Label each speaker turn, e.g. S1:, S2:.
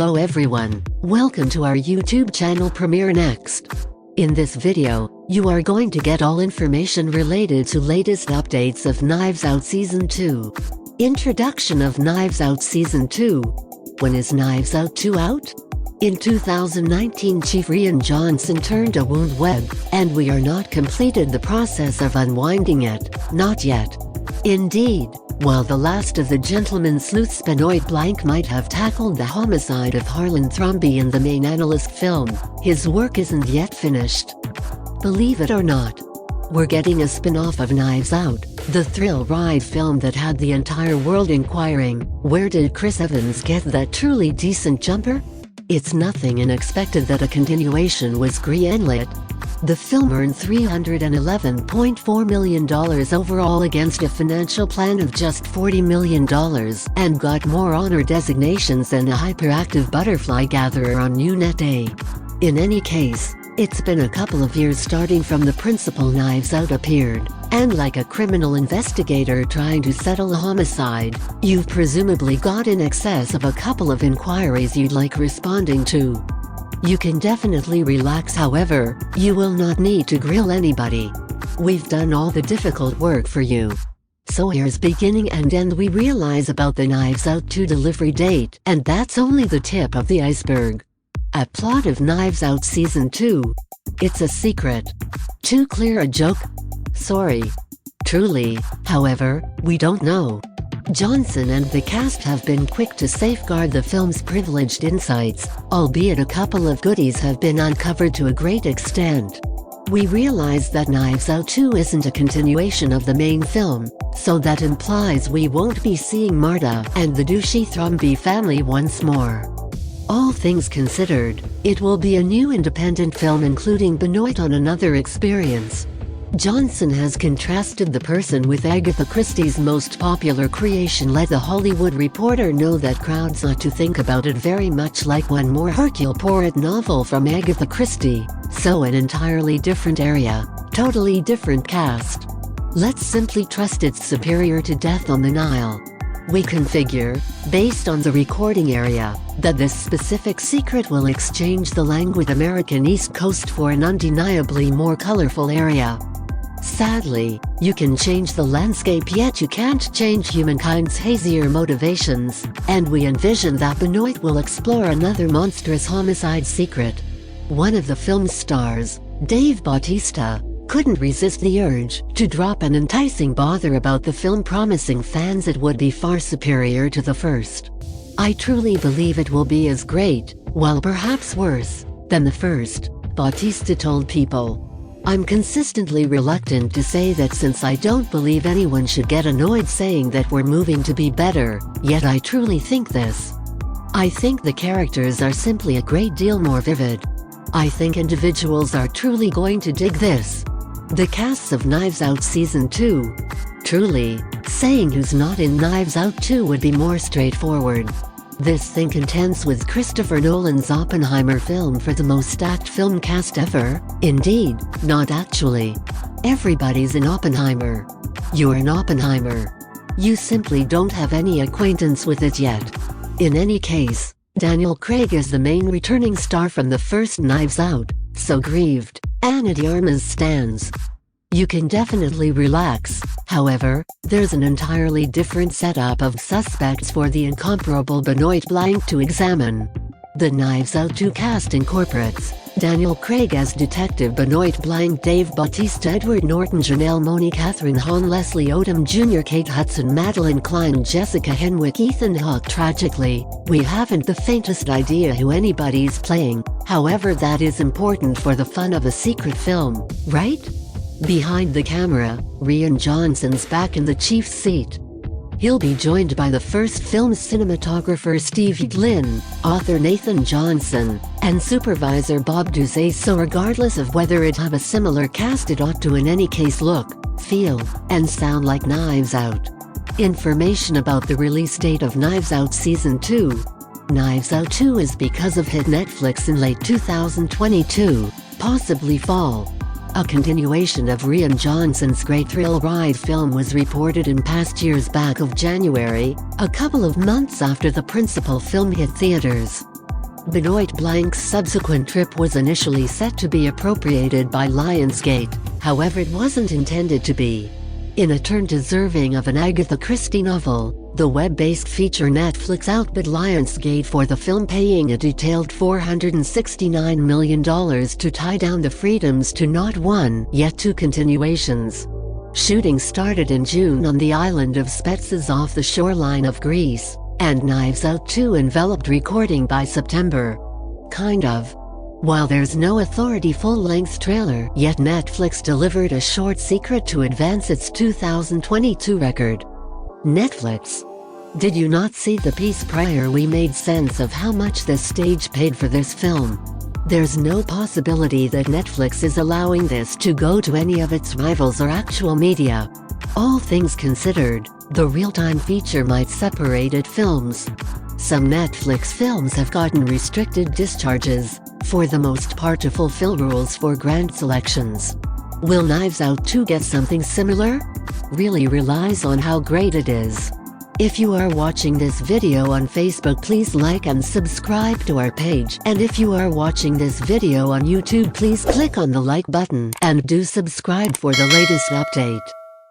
S1: Hello everyone, welcome to our YouTube channel Premiere Next. In this video, you are going to get all information related to latest updates of Knives Out Season 2. Introduction of Knives Out Season 2. When is Knives Out 2 out? In 2019, Chief Rian Johnson turned a wound web, and we are not completed the process of unwinding it, not yet. Indeed, while the last of the gentleman sleuths Benoit Blanc might have tackled the homicide of Harlan Thrombey in the main analyst film, his work isn't yet finished. Believe it or not, we're getting a spin-off of Knives Out, the thrill ride film that had the entire world inquiring, where did Chris Evans get that truly decent jumper? It's nothing unexpected that a continuation was greenlit. The film earned $311.4 million overall against a financial plan of just $40 million, and got more honor designations than a hyperactive butterfly gatherer on UNet Day. In any case, it's been a couple of years starting from the principal Knives Out appeared, and like a criminal investigator trying to settle a homicide, you've presumably got in excess of a couple of inquiries you'd like responding to. You can definitely relax, however, you will not need to grill anybody. We've done all the difficult work for you. So here's beginning and end we realize about the Knives Out 2 delivery date, and that's only the tip of the iceberg. A plot of Knives Out Season 2. It's a secret. Too clear a joke? Sorry. Truly, however, we don't know. Johnson and the cast have been quick to safeguard the film's privileged insights, albeit a couple of goodies have been uncovered to a great extent. We realize that Knives Out 2 isn't a continuation of the main film, so that implies we won't be seeing Marta and the douchey Thrombey family once more. All things considered, it will be a new independent film including Benoit on another experience. Johnson has contrasted the person with Agatha Christie's most popular creation. Let The Hollywood Reporter know that crowds ought to think about it very much like one more Hercule Poirot novel from Agatha Christie, so an entirely different area, totally different cast. Let's simply trust it's superior to Death on the Nile. We can figure, based on the recording area, that this specific secret will exchange the languid American East Coast for an undeniably more colorful area. Sadly, you can change the landscape yet you can't change humankind's hazier motivations, and we envision that Benoit will explore another monstrous homicide secret. One of the film's stars, Dave Bautista, couldn't resist the urge to drop an enticing bother about the film, promising fans it would be far superior to the first. I truly believe it will be as great, well perhaps worse, than the first, Bautista told People. I'm consistently reluctant to say that since I don't believe anyone should get annoyed saying that we're moving to be better, yet I truly think this. I think the characters are simply a great deal more vivid. I think individuals are truly going to dig this. The casts of Knives Out Season 2. Truly, saying who's not in Knives Out 2 would be more straightforward. This thing contends with Christopher Nolan's Oppenheimer film for the most stacked film cast ever. Indeed, not actually. Everybody's in Oppenheimer. You're in Oppenheimer. You simply don't have any acquaintance with it yet. In any case, Daniel Craig is the main returning star from the first Knives Out, so grieved, Ana de Armas stands. You can definitely relax, however, there's an entirely different setup of suspects for the incomparable Benoit Blanc to examine. The Knives Out 2 cast incorporates Daniel Craig as Detective Benoit Blanc, Dave Bautista, Edward Norton, Janelle Monáe, Catherine Hahn, Leslie Odom Jr., Kate Hudson, Madeline Klein, Jessica Henwick, Ethan Hawke. Tragically, we haven't the faintest idea who anybody's playing, however that is important for the fun of a secret film, right? Behind the camera, Rian Johnson's back in the chief's seat. He'll be joined by the first film's cinematographer Steve Glynn, author Nathan Johnson, and supervisor Bob Duzay. So regardless of whether it have a similar cast, it ought to in any case look, feel, and sound like Knives Out. Information about the release date of Knives Out Season 2. Knives Out 2 is because of hit Netflix in late 2022, possibly fall. A continuation of Rian Johnson's great thrill ride film was reported in past years back of January, a couple of months after the principal film hit theaters. Benoit Blanc's subsequent trip was initially set to be appropriated by Lionsgate, however it wasn't intended to be. In a turn deserving of an Agatha Christie novel, the web-based feature Netflix outbid Lionsgate for the film, paying a detailed $469 million to tie down the freedoms to not one, yet two continuations. Shooting started in June on the island of Spetses off the shoreline of Greece, and Knives Out 2 enveloped recording by September. Kind of. While there's no authority full-length trailer, yet Netflix delivered a short secret to advance its 2022 record. Netflix. Did you not see the piece prior? We made sense of how much the stage paid for this film. There's no possibility that Netflix is allowing this to go to any of its rivals or actual media. All things considered, the real-time feature might separate its films. Some Netflix films have gotten restricted discharges, for the most part to fulfill rules for grant selections. Will Knives Out 2 get something similar? Really relies on how great it is. If you are watching this video on Facebook, please like and subscribe to our page, and if you are watching this video on YouTube, please click on the like button and do subscribe for the latest update.